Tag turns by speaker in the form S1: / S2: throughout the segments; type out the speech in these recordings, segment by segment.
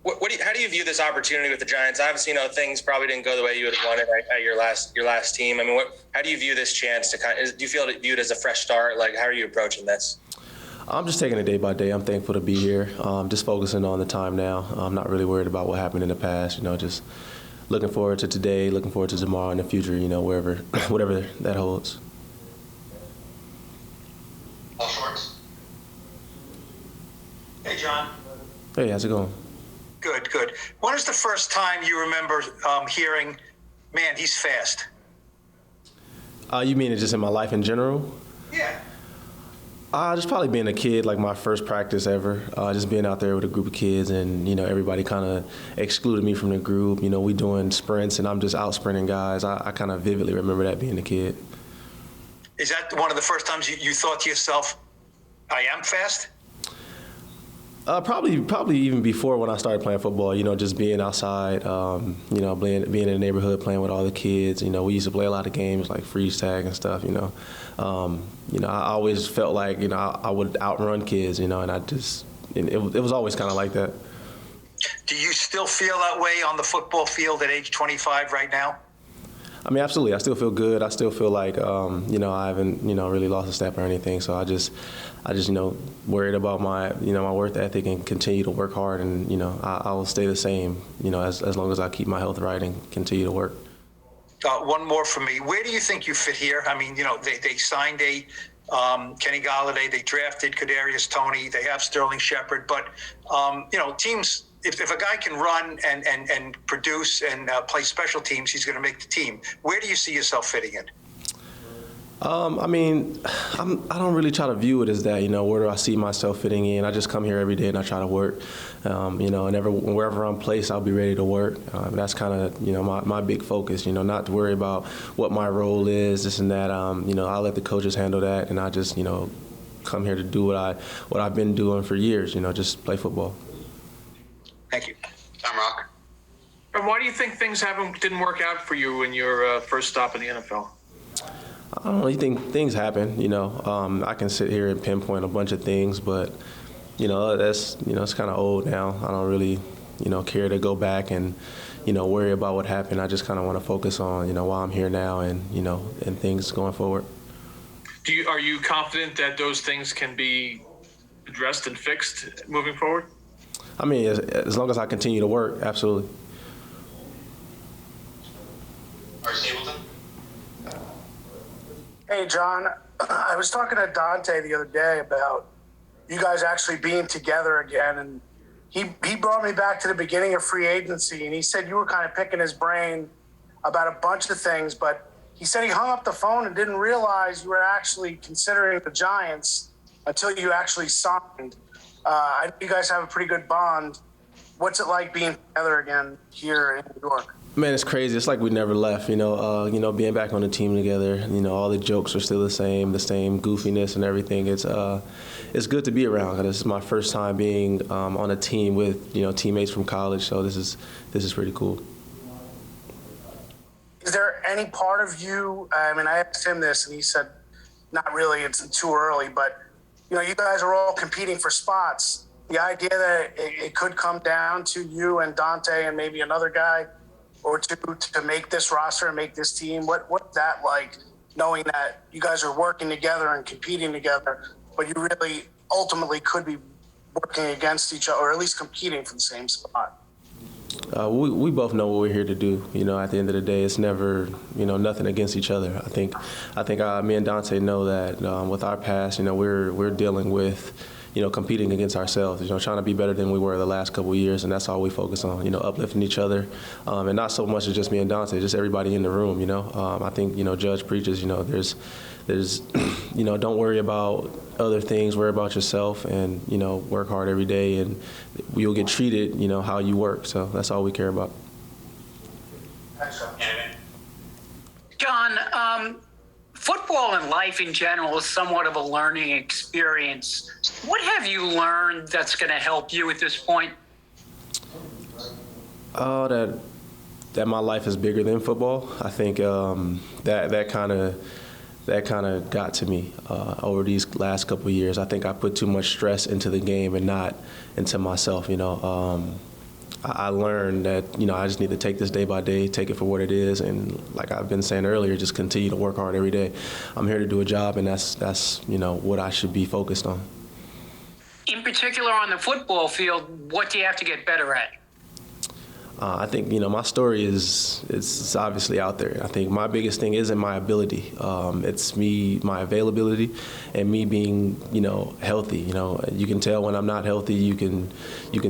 S1: How do you view this opportunity with the Giants? Obviously, things probably didn't go the way you would have wanted at your last team. I mean, how do you view this chance to do you feel it viewed as a fresh start? Like, how are you approaching this?
S2: I'm just taking it day by day. I'm thankful to be here. Just focusing on the time now. I'm not really worried about what happened in the past. Just looking forward to today, looking forward to tomorrow and the future. Wherever, whatever that holds.
S3: All shorts. Hey, John.
S2: Hey, how's it going?
S3: Good. When is the first time you remember hearing, "Man, he's fast"?
S2: You mean it just in my life in general?
S3: Yeah.
S2: Just probably being a kid, like my first practice ever. Just being out there with a group of kids, and everybody kind of excluded me from the group. We doing sprints, and I'm just out sprinting guys. I kind of vividly remember that being a kid.
S3: Is that one of the first times you thought to yourself, "I am fast"?
S2: Probably even before when I started playing football. Just being outside. Being in the neighborhood, playing with all the kids. We used to play a lot of games like freeze tag and stuff. I always felt like I would outrun kids. And it was always kind of like that.
S3: Do you still feel that way on the football field at age 25 right now?
S2: I mean, absolutely. I still feel good. I still feel like, I haven't, really lost a step or anything. So I just, worried about my, my work ethic and continue to work hard. And, I will stay the same, as long as I keep my health right and continue to work.
S3: One more from me. Where do you think you fit here? I mean, they signed Kenny Golladay. They drafted Kadarius Toney. They have Sterling Shepard. But, teams, if a guy can run and produce and play special teams, he's going to make the team. Where do you see yourself fitting in?
S2: I don't really try to view it as that, where do I see myself fitting in? I just come here every day and I try to work, and wherever I'm placed, I'll be ready to work. That's kind of, my big focus, not to worry about what my role is, this and that. I'll let the coaches handle that, and I just, come here to do what I've been doing for years, just play football.
S3: Thank you. Tom Rock.
S4: And why do you think things didn't work out for you in your first stop in the NFL?
S2: I don't really think things happen. I can sit here and pinpoint a bunch of things, but that's it's kind of old now. I don't really care to go back and worry about what happened. I just kind of want to focus on why I'm here now and and things going forward.
S4: Are you confident that those things can be addressed and fixed moving forward?
S2: I mean, as long as I continue to work, absolutely.
S5: Hey, John, I was talking to Dante the other day about you guys actually being together again, and he brought me back to the beginning of free agency, and he said you were kind of picking his brain about a bunch of things, but he said he hung up the phone and didn't realize you were actually considering the Giants until you actually signed. I know you guys have a pretty good bond. What's it like being together again here in New York?
S2: Man, it's crazy. It's like we never left, being back on the team together, all the jokes are still the same goofiness and everything. It's good to be around. This is my first time being on a team with, teammates from college. So this is pretty cool.
S5: Is there any part of you, I asked him this and he said, not really, it's too early, but you guys are all competing for spots. The idea that it could come down to you and Dante and maybe another guy or two to make this roster and make this team, what's that like, knowing that you guys are working together and competing together, but you really ultimately could be working against each other, or at least competing for the same spot?
S2: We both know what we're here to do. At the end of the day, it's never, nothing against each other. I think me and Dante know that with our past, we're dealing with, competing against ourselves, trying to be better than we were the last couple of years, and that's all we focus on, uplifting each other, and not so much as just me and Dante, just everybody in the room, I think, Judge preaches, there's, don't worry about other things, worry about yourself, and, work hard every day, and you'll get treated, how you work, so that's all we care about.
S6: John, football and life in general is somewhat of a learning experience. What have you learned that's going to help you at this point?
S2: Oh, that my life is bigger than football. I think that kind of got to me over these last couple of years. I think I put too much stress into the game and not into myself. I learned that, I just need to take this day by day, take it for what it is, and like I've been saying earlier, just continue to work hard every day. I'm here to do a job, and that's what I should be focused on.
S6: In particular, on the football field, what do you have to get better at?
S2: I think, my story it's obviously out there. I think my biggest thing isn't my ability. It's my availability and me being, healthy. You can tell when I'm not healthy. You can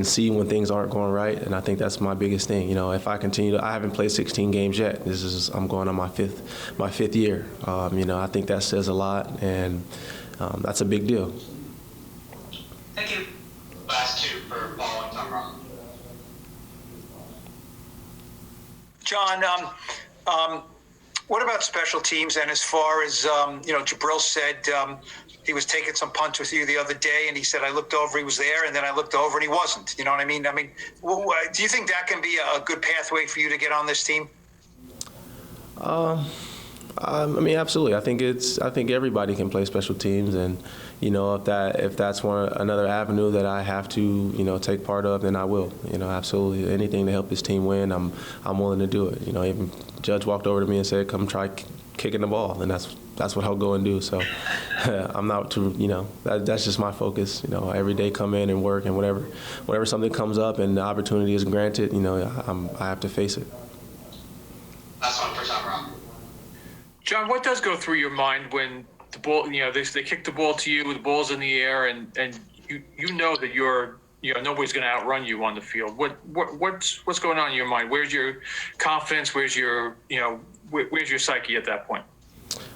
S2: see when things aren't going right. And I think that's my biggest thing. If I continue I haven't played 16 games yet. I'm going on my fifth year. I think that says a lot, and that's a big deal.
S7: Thank you. Last two for Paul and Tom Ross.
S3: John, what about special teams? And as far as, Jabril said he was taking some punts with you the other day, and he said, I looked over, he was there, and then I looked over and he wasn't. You know what I mean? Do you think that can be a good pathway for you to get on this team?
S2: Absolutely. I think everybody can play special teams, and if that's another avenue that I have to take part of, then I will. Absolutely. Anything to help his team win, I'm willing to do it. Even Judge walked over to me and said, "Come try kicking the ball," and that's what I'll go and do. So I'm not too. That's just my focus. Every day come in and work, and whenever something comes up and the opportunity is granted, I have to face it.
S7: Last one for Tom Ross.
S4: John, what does go through your mind when the ball, they kick the ball to you, the ball's in the air, and you know that nobody's going to outrun you on the field. What's going on in your mind? Where's your confidence? Where's your psyche at that point?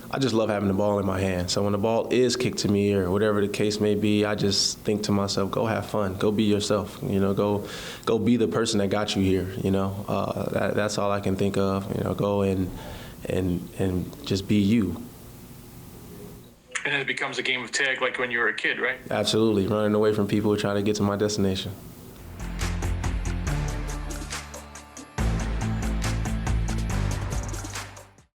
S2: I just love having the ball in my hand. So when the ball is kicked to me or whatever the case may be, I just think to myself, go have fun, go be yourself. Go be the person that got you here. That's all I can think of. Go and just be you.
S4: And then it becomes a game of tag like when you were a kid, right?
S2: Absolutely. Running away from people trying to get to my destination.